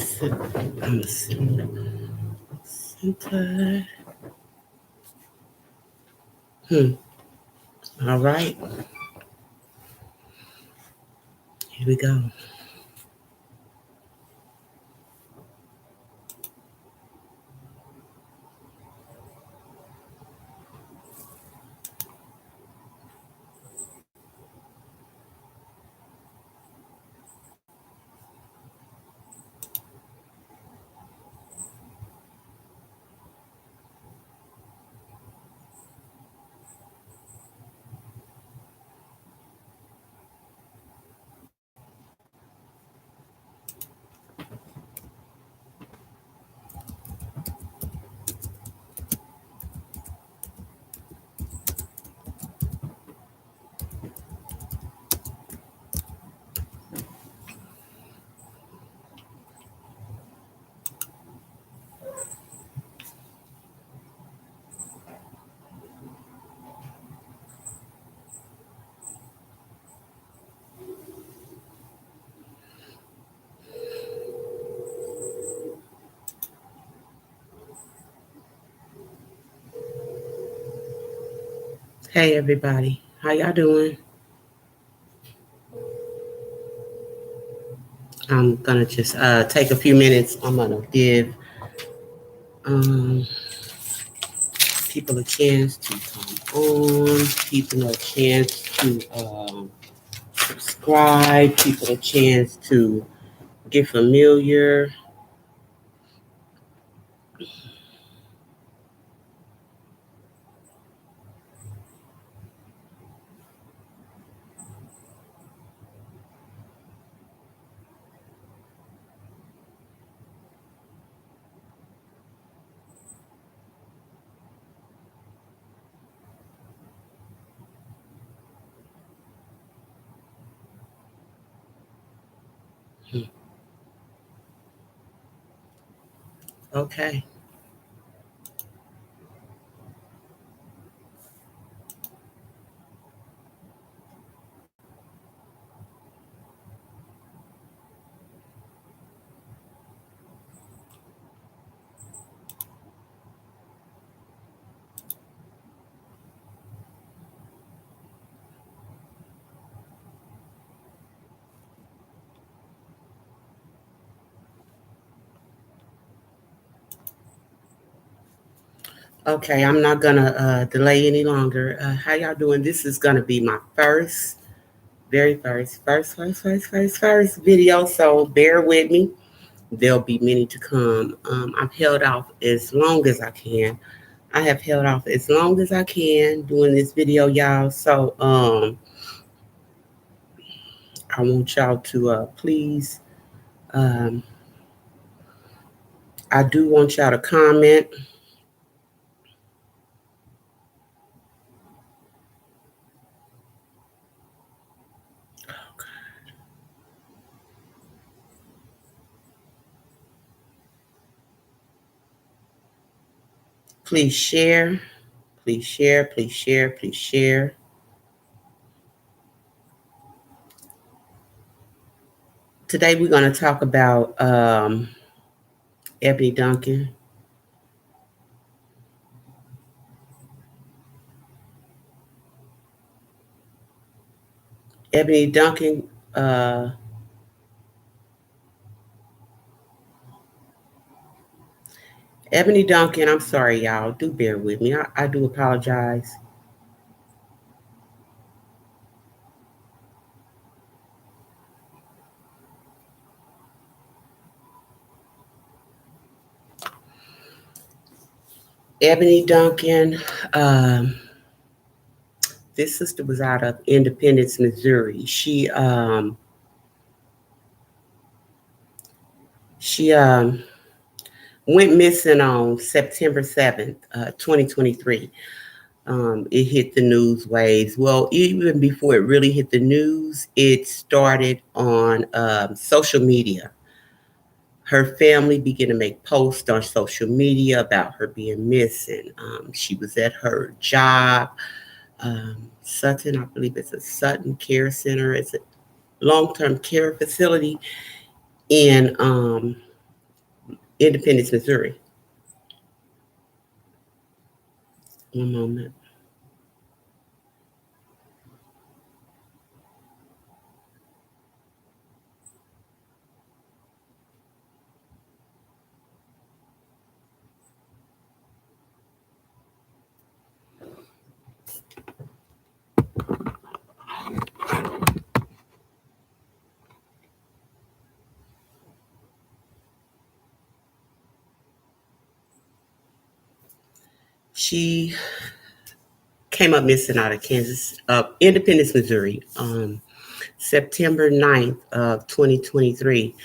I'm a center. All right. Here we go. Hey, everybody. How y'all doing? I'm gonna just take a few minutes. I'm gonna give um, people a chance to come on, people a chance to subscribe, people a chance to get familiar. Okay. Okay, I'm not gonna delay any longer. How y'all doing? This is gonna be my very first video. So bear with me. There'll be many to come. I've held off as long as I can. I have held off as long as I can doing this video, y'all. So I want y'all to please. Um, I do want y'all to comment. Please share. Please share. Please share. Please share. Today we're going to talk about Ebony Duncan. Ebony Duncan. Ebony Duncan. I'm sorry, y'all. Do bear with me. I do apologize. Ebony Duncan. This sister was out of Independence, Missouri. She went missing on September 7th, 2023. It hit the news waves. Well, even before it really hit the news, it started on social media. Her family began to make posts on social media about her being missing. She was at her job, Sutton, I believe it's a Sutton Care Center. It's a long-term care facility in Independence, Missouri. One moment. She came up missing out of Independence, Missouri, September 9th of 2023.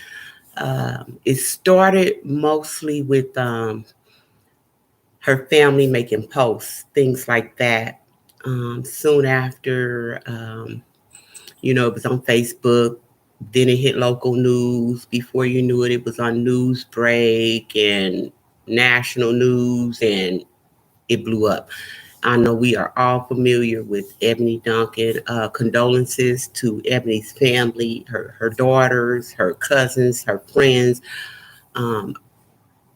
It started mostly with her family making posts, things like that. Soon after, it was on Facebook. Then it hit local news. Before you knew it, it was on Newsbreak and national news, and it blew up. I know we are all familiar with Ebony Duncan. Condolences to Ebony's family, her daughters, her cousins, her friends. Um,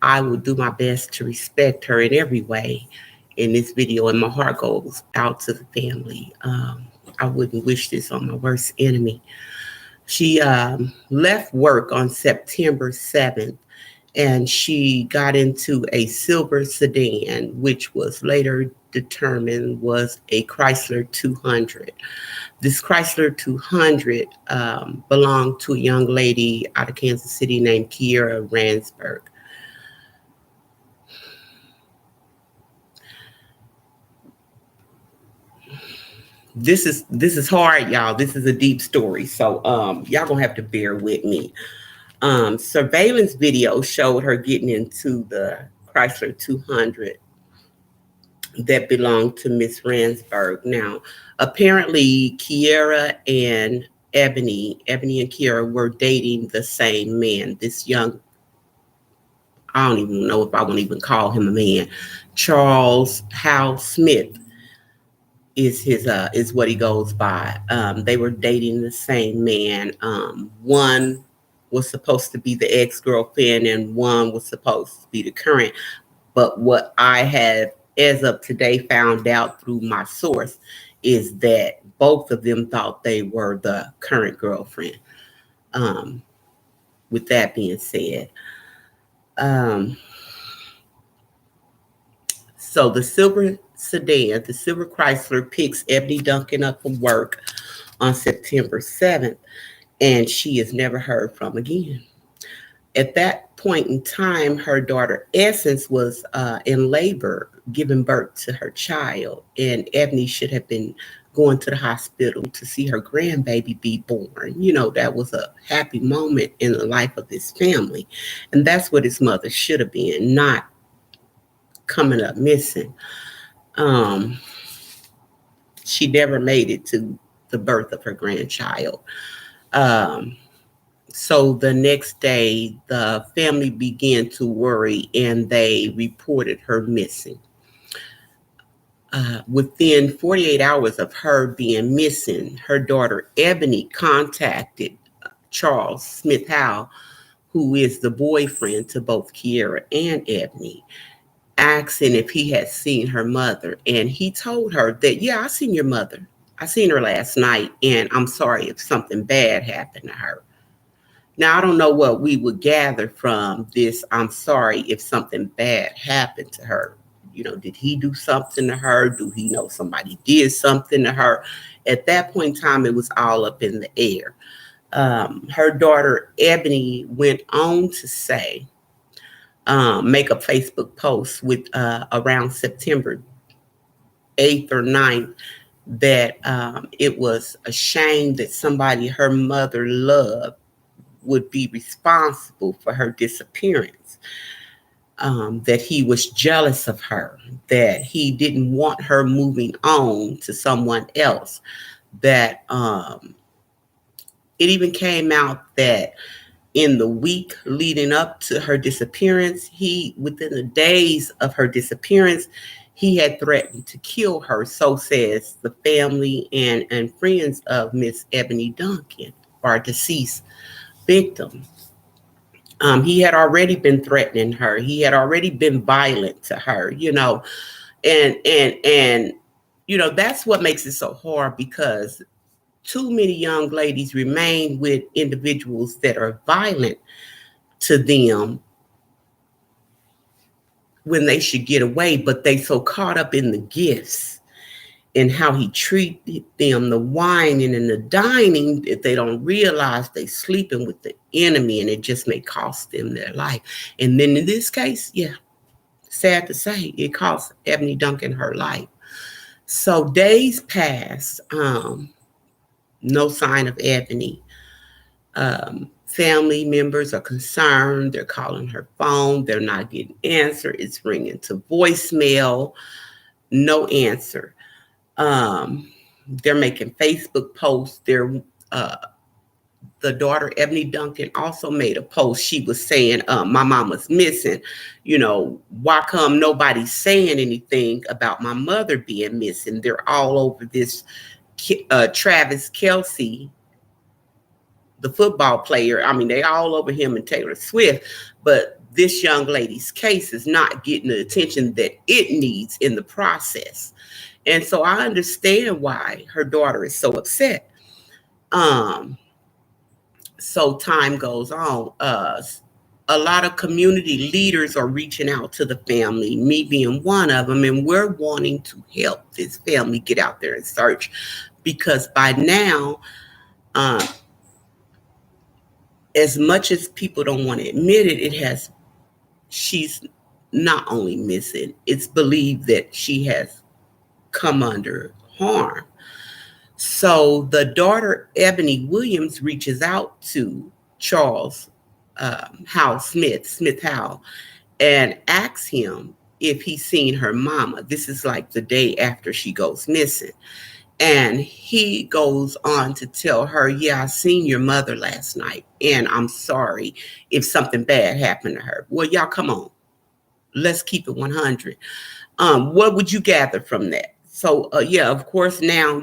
I will do my best to respect her in every way in this video, and my heart goes out to the family. I wouldn't wish this on my worst enemy. She left work on September 7th, and she got into a silver sedan, which was later determined was a Chrysler 200. This Chrysler 200 belonged to a young lady out of Kansas City named Kiera Ransberg. This is hard, y'all. This is a deep story, so y'all gonna have to bear with me. Surveillance video showed her getting into the Chrysler 200 that belonged to Miss Ransberg. Now, apparently, Kiera and Ebony and Kiera were dating the same man. This young, I don't even know if I want to even call him a man, Charles Hal Smith is what he goes by. They were dating the same man. One was supposed to be the ex-girlfriend and one was supposed to be the current. But what I have, as of today, found out through my source is that both of them thought they were the current girlfriend. With that being said, so the silver sedan, the silver Chrysler, picks Ebony Duncan up from work on September 7th, and she is never heard from again. At that point in time, her daughter Essence was in labor, giving birth to her child, and Ebony should have been going to the hospital to see her grandbaby be born. That was a happy moment in the life of this family, and that's what his mother should have been, not coming up missing. She never made it to the birth of her grandchild. So the next day, the family began to worry and they reported her missing. Within 48 hours of her being missing, her daughter Ebony contacted Charles Smith Howell, who is the boyfriend to both Kiera and Ebony, asking if he had seen her mother. And he told her that, yeah, I seen your mother. I seen her last night, and I'm sorry if something bad happened to her. Now, I don't know what we would gather from this. I'm sorry if something bad happened to her. Did he do something to her? Do he know somebody did something to her? At that point in time, it was all up in the air. Her daughter, Ebony, went on to say, make a Facebook post with around September 8th or 9th that it was a shame that somebody her mother loved would be responsible for her disappearance, that he was jealous of her, that he didn't want her moving on to someone else, that it even came out that in the week leading up to her disappearance, within the days of her disappearance, he had threatened to kill her. So says the family and friends of Miss Ebony Duncan, our deceased victim. He had already been threatening her. He had already been violent to her, and that's what makes it so hard, because too many young ladies remain with individuals that are violent to them when they should get away, but they so caught up in the gifts and how he treated them, the whining and the dining, that they don't realize they sleeping with the enemy, and it just may cost them their life. And then in this case, yeah, sad to say, it cost Ebony Duncan her life. So days passed, no sign of Ebony. Family members are concerned. They're calling her phone. They're not getting answer. It's ringing to voicemail. No answer. They're making Facebook posts. The daughter, Ebony Duncan, also made a post. She was saying, my mama's missing. Why come nobody's saying anything about my mother being missing? They're all over this Travis Kelce, the football player. I mean, they all over him and Taylor Swift, but this young lady's case is not getting the attention that it needs in the process. And so I understand why her daughter is so upset. So time goes on. A lot of community leaders are reaching out to the family, me being one of them, and we're wanting to help this family get out there and search, because by now, as much as people don't want to admit it, she's not only missing, it's believed that she has come under harm. So the daughter, Ebony Williams, reaches out to Charles Smith Howell, and asks him if he's seen her mama. This is like the day after she goes missing. And he goes on to tell her, yeah, I seen your mother last night, and I'm sorry if something bad happened to her. Well, y'all, come on. Let's keep it 100. What would you gather from that? So, of course, now,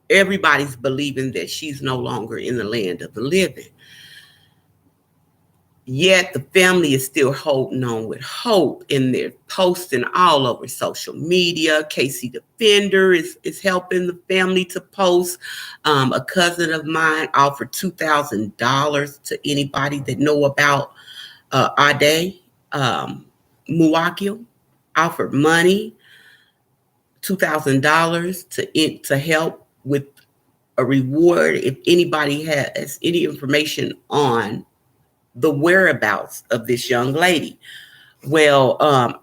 everybody's believing that she's no longer in the land of the living. Yet the family is still holding on with hope, and they're posting all over social media. Casey Defender is helping the family to post. A cousin of mine offered $2,000 to anybody that know about Ade Muwakil. Offered money, $2,000 to help with a reward if anybody has any information on the whereabouts of this young lady. Well,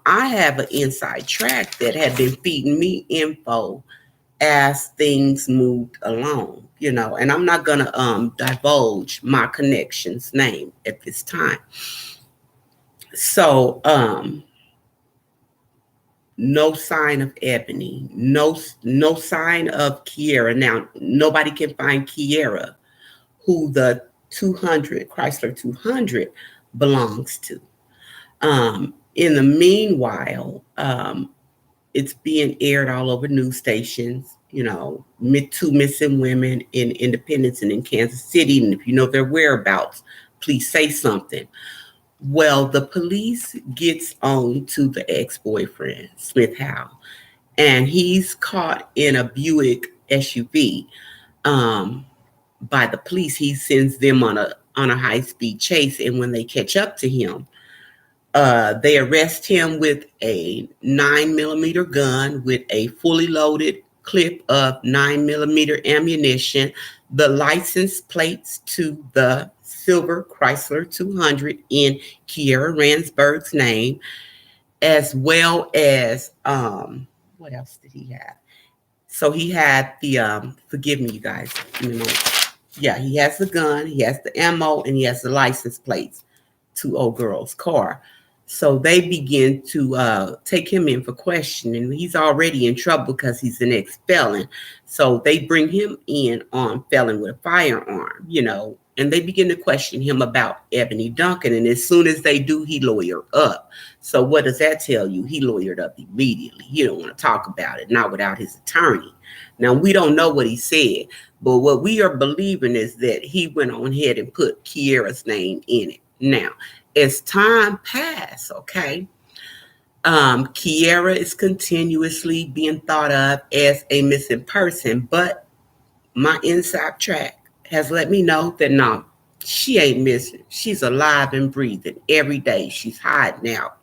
I have an inside track that had been feeding me info as things moved along, and I'm not going to divulge my connection's name at this time. So, no sign of Ebony, no sign of Kiera. Now, nobody can find Kiera, who the Chrysler 200 belongs to. In the meanwhile, it's being aired all over news stations, two missing women in Independence and in Kansas City. And if you know their whereabouts, please say something. Well, the police gets on to the ex-boyfriend, Smith Howell, and he's caught in a Buick SUV. By the police. He sends them on a high-speed chase, and when they catch up to him, they arrest him with a 9mm gun with a fully loaded clip of 9mm ammunition, the license plates to the silver Chrysler 200 in Kiera Ransberg's name, as well as what else did he have? So he had the forgive me, you guys. Yeah, he has the gun, he has the ammo, and he has the license plates to old girl's car. So they begin to take him in for questioning. He's already in trouble because he's an ex-felon. So they bring him in on felon with a firearm, and they begin to question him about Ebony Duncan. And as soon as they do, he lawyered up. So what does that tell you? He lawyered up immediately. He don't want to talk about it, not without his attorney. Now, we don't know what he said, but what we are believing is that he went on ahead and put Kiera's name in it. Now, as time passed, okay, Kiera is continuously being thought of as a missing person, but my inside track has let me know that no, she ain't missing. She's alive and breathing every day. She's hiding out,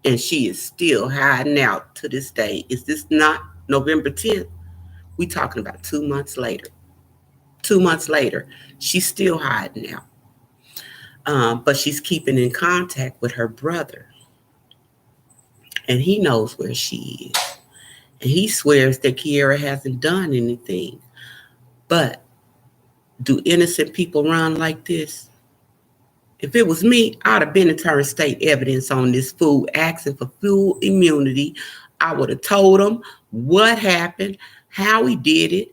and she is still hiding out to this day. Is this not November 10th? We talking about 2 months later. 2 months later, she's still hiding out, but she's keeping in contact with her brother, and he knows where she is. And he swears that Kiera hasn't done anything. But do innocent people run like this? If it was me, I'd have been in turn state evidence on this fool asking for full immunity. I would have told him what happened, how he did it.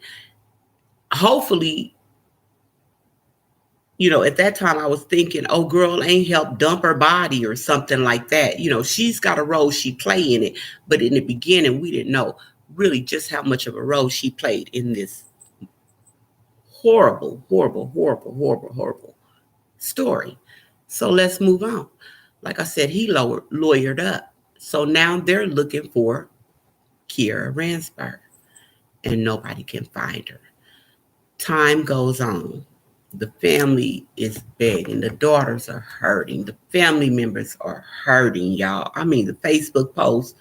Hopefully, at that time I was thinking, oh, girl ain't helped dump her body or something like that. She's got a role she play in it. But in the beginning, we didn't know really just how much of a role she played in this horrible, horrible, horrible, horrible, horrible story. So let's move on. Like I said, he lawyered up. So now they're looking for Kiera Ransberg, and nobody can find her. Time goes on. The family is begging. The daughters are hurting. The family members are hurting, y'all. I mean, the Facebook posts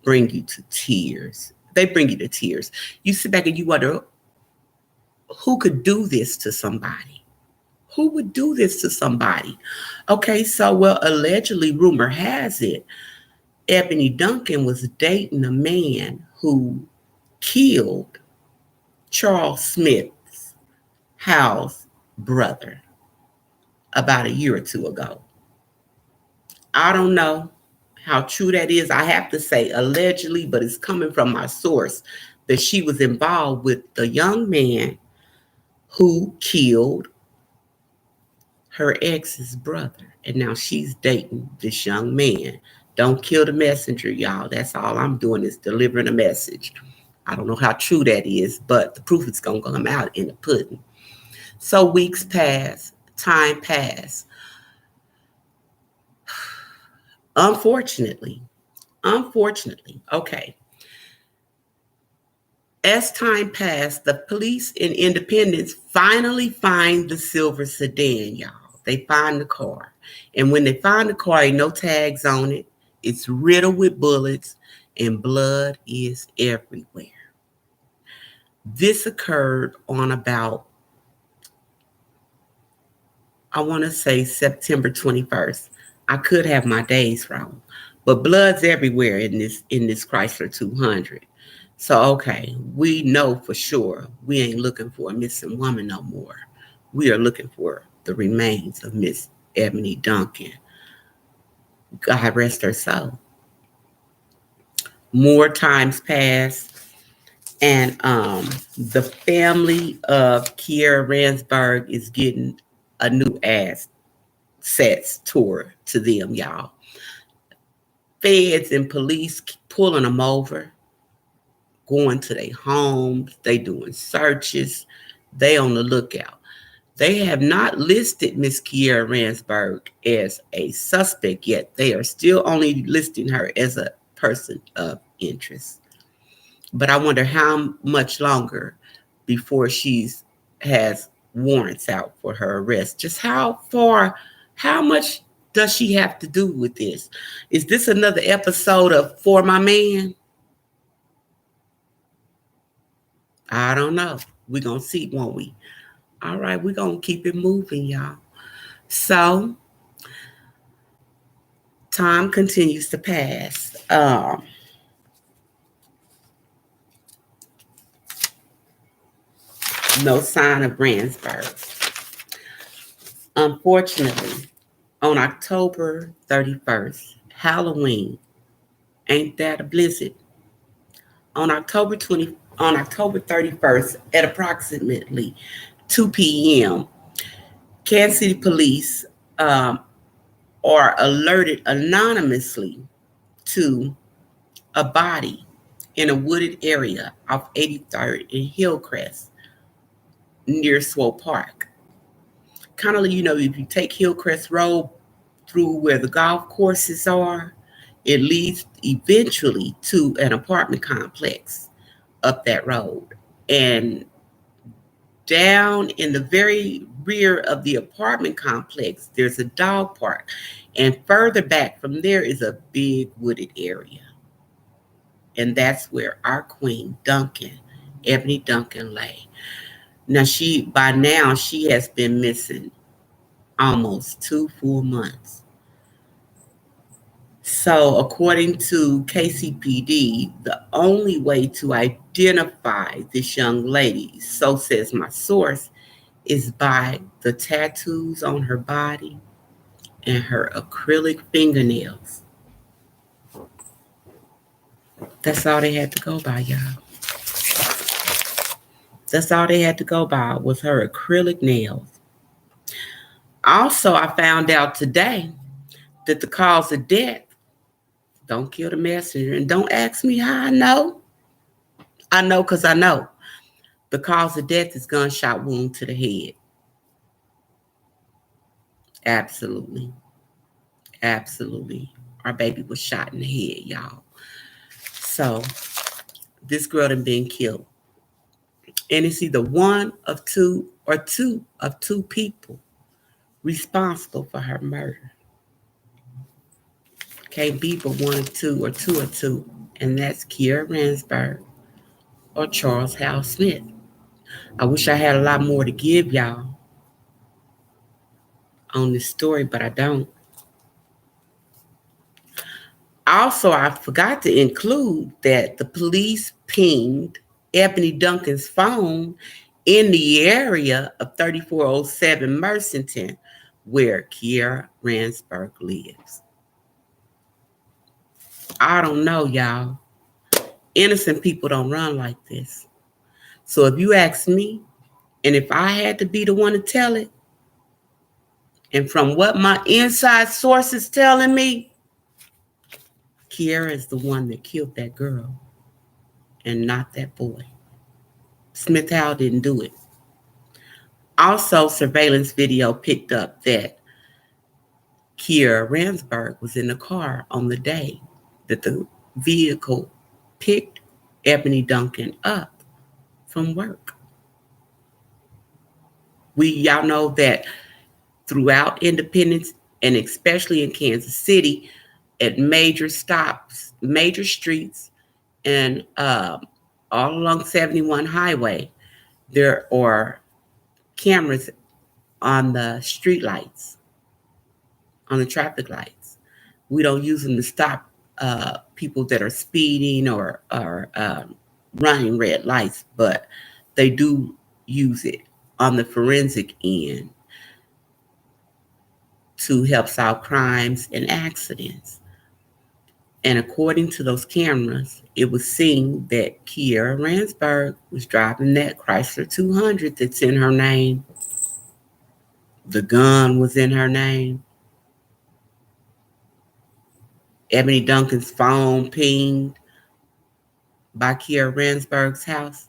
bring you to tears. They bring you to tears. You sit back and you wonder, who could do this to somebody? Who would do this to somebody? Okay, so, well, allegedly, rumor has it, Ebony Duncan was dating a man who killed Charles Smith's house brother about a year or two ago. I don't know how true that is. I have to say allegedly, but it's coming from my source that she was involved with the young man who killed her ex's brother. And now she's dating this young man. Don't kill the messenger, y'all. That's all I'm doing is delivering a message. I don't know how true that is, but the proof is going to come out in the pudding. So weeks pass, time pass. Unfortunately, okay. As time passed, the police in Independence finally find the silver sedan, y'all. They find the car. And when they find the car, ain't no tags on it. It's riddled with bullets and blood is everywhere. This occurred on about, I want to say September 21st. I could have my days wrong, but blood's everywhere in this Chrysler 200. So, okay, we know for sure we ain't looking for a missing woman no more. We are looking for the remains of Miss Ebony Duncan. God rest her soul. More times pass, and the family of Kiera Ransberg is getting a new assets tour to them, y'all. Feds and police pulling them over, going to their homes, they doing searches, they on the lookout. They have not listed Miss Kiera Ransberg as a suspect yet. They are still only listing her as a person of interest. But I wonder how much longer before she's has warrants out for her arrest. Just how much does she have to do with this? Is this another episode of For My Man? I don't know. We're going to see, won't we? All right, we're going to keep it moving, y'all. So, time continues to pass. No sign of Ransberg. Unfortunately, on October 31st, Halloween, ain't that a blizzard? On October 31st at approximately 2 p.m., Kansas City police are alerted anonymously to a body in a wooded area off 83rd and Hillcrest near Swope Park. kind of, if you take Hillcrest Road through where the golf courses are, it leads eventually to an apartment complex up that road. And down in the very rear of the apartment complex, there's a dog park. And further back from there is a big wooded area. And that's where our queen, Duncan, Ebony Duncan, lay. Now, by now, she has been missing almost 2 full months. So, according to KCPD, the only way to identify this young lady, so says my source, is by the tattoos on her body and her acrylic fingernails. That's all they had to go by, y'all. That's all they had to go by was her acrylic nails. Also, I found out today that the cause of death, don't kill the messenger, and don't ask me how I know. I know because I know. The cause of death is gunshot wound to the head. Absolutely. Absolutely. Our baby was shot in the head, y'all. So, this girl done been killed. And it's either one of two or two of two people responsible for her murder. Can't be but one of two or two of two. And that's Kiera Ransburg or Charles Hal Smith. I wish I had a lot more to give y'all on this story, but I don't. Also, I forgot to include that the police pinged Ebony Duncan's phone in the area of 3407 Mercenton, where Kiera Ransburg lives. I don't know, y'all. Innocent people don't run like this. So if you ask me, and if I had to be the one to tell it, and from what my inside source is telling me, Kiera is the one that killed that girl and not that boy. Smith Howell didn't do it. Also, surveillance video picked up that Kiera Ransburg was in the car on the day that the vehicle picked Ebony Duncan up from work. Y'all know that throughout Independence, and especially in Kansas City, at major stops, major streets, and all along 71 Highway, there are cameras on the street lights, on the traffic lights. We don't use them to stop people that are speeding or running red lights, but they do use it on the forensic end to help solve crimes and accidents. And according to those cameras, it was seen that Kiera Ransburg was driving that Chrysler 200 that's in her name. The gun was in her name. Ebony Duncan's phone pinged by Kiera Ransburg's house.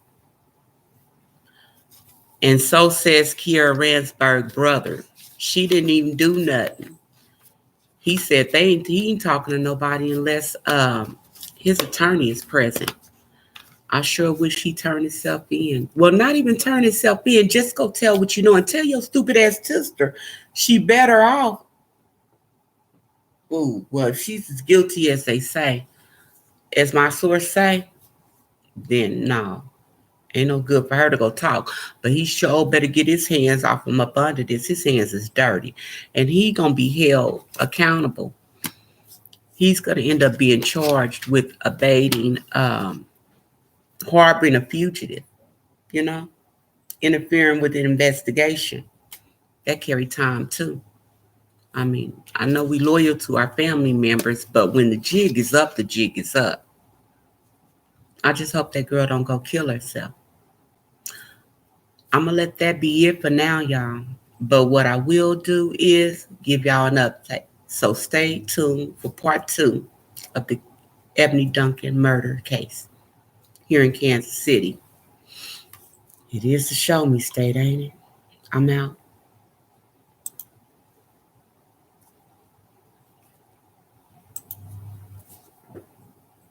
And so says Kiera Ransburg's brother. She didn't even do nothing. He said he ain't talking to nobody unless his attorney is present. I sure wish he turned himself in. Well, not even turn himself in. Just go tell what you know and tell your stupid ass sister she better off. Ooh, well, if she's as guilty as they say, as my source say, then no. Ain't no good for her to go talk. But he sure better get his hands off him up under this. His hands is dirty. And he going to be held accountable. He's going to end up being charged with abating, harboring a fugitive, interfering with an investigation. That carry time too. I mean, I know we loyal to our family members, but when the jig is up, the jig is up. I just hope that girl don't go kill herself. I'm going to let that be it for now, y'all. But what I will do is give y'all an update. So stay tuned for part 2 of the Ebony Duncan murder case here in Kansas City. It is the show me state, ain't it? I'm out.